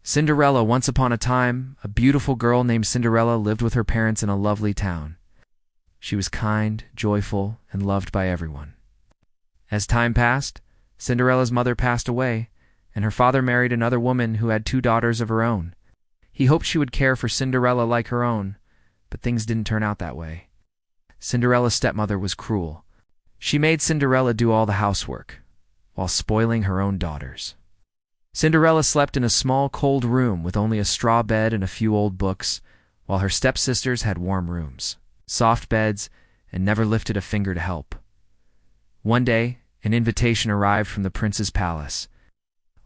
Cinderella. Once upon a time, a beautiful girl named Cinderella lived with her parents in a lovely town. She was kind, joyful, and loved by everyone. As time passed, Cinderella's mother passed away, and her father married another woman who had 2 daughters of her own. He hoped she would care for Cinderella like her own, but things didn't turn out that way. Cinderella's stepmother was cruel. She made Cinderella do all the housework, while spoiling her own daughters. Cinderella slept in a small, cold room with only a straw bed and a few old books, while her stepsisters had warm rooms, soft beds, and never lifted a finger to help. One day, an invitation arrived from the prince's palace.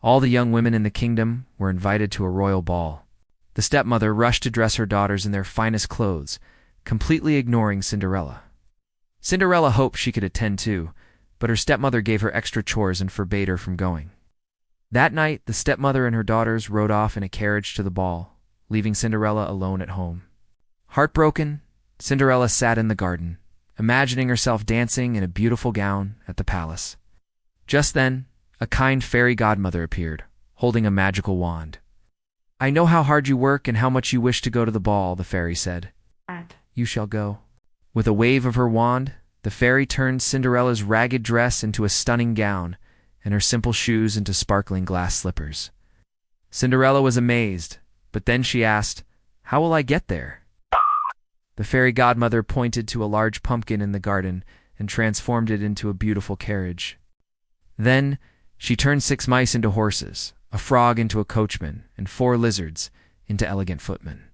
All the young women in the kingdom were invited to a royal ball. The stepmother rushed to dress her daughters in their finest clothes, completely ignoring Cinderella. Cinderella hoped she could attend too, but her stepmother gave her extra chores and forbade her from going. That night, the stepmother and her daughters rode off in a carriage to the ball, leaving Cinderella alone at home. Heartbroken, Cinderella sat in the garden, imagining herself dancing in a beautiful gown at the palace. Just then, a kind fairy godmother appeared, holding a magical wand. "I know how hard you work and how much you wish to go to the ball," the fairy said. "You shall go." With a wave of her wand, the fairy turned Cinderella's ragged dress into a stunning gown, and her simple shoes into sparkling glass slippers. Cinderella was amazed, but then she asked, "How will I get there?" The fairy godmother pointed to a large pumpkin in the garden and transformed it into a beautiful carriage. Then she turned 6 mice into horses, a frog into a coachman, and 4 lizards into elegant footmen.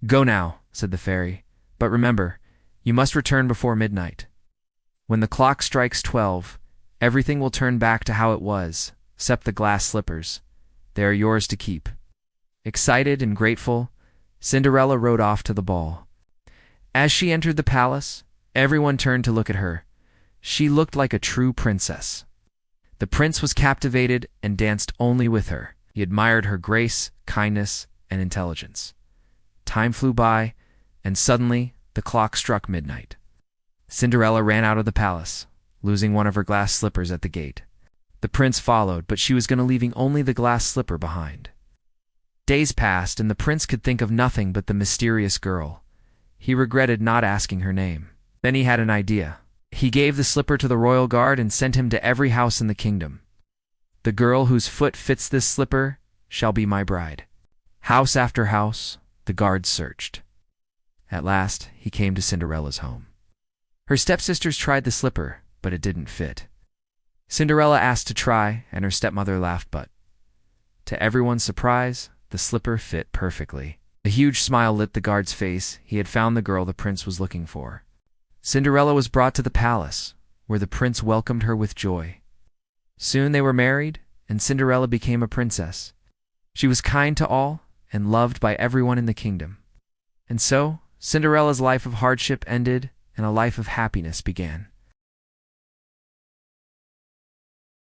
"Go now," said the fairy, "but remember, you must return before midnight. When the clock strikes 12, everything will turn back to how it was, except the glass slippers. They are yours to keep." Excited and grateful, Cinderella rode off to the ball. As she entered the palace, everyone turned to look at her. She looked like a true princess. The prince was captivated and danced only with her. He admired her grace, kindness, and intelligence. Time flew by, and suddenly the clock struck midnight. Cinderella ran out of the palace, losing one of her glass slippers at the gate. The prince followed, but she was going to leaving only the glass slipper behind. Days passed, and the prince could think of nothing but the mysterious girl. He regretted not asking her name. Then he had an idea. He gave the slipper to the royal guard and sent him to every house in the kingdom. "The girl whose foot fits this slipper shall be my bride." House after house, the guards searched. At last, he came to Cinderella's home. Her stepsisters tried the slipper, but it didn't fit. Cinderella asked to try, and her stepmother laughed, but to everyone's surprise, the slipper fit perfectly. A huge smile lit the guard's face. He had found the girl the prince was looking for. Cinderella was brought to the palace, where the prince welcomed her with joy. Soon they were married, and Cinderella became a princess. She was kind to all and loved by everyone in the kingdom. And so, Cinderella's life of hardship ended and a life of happiness began.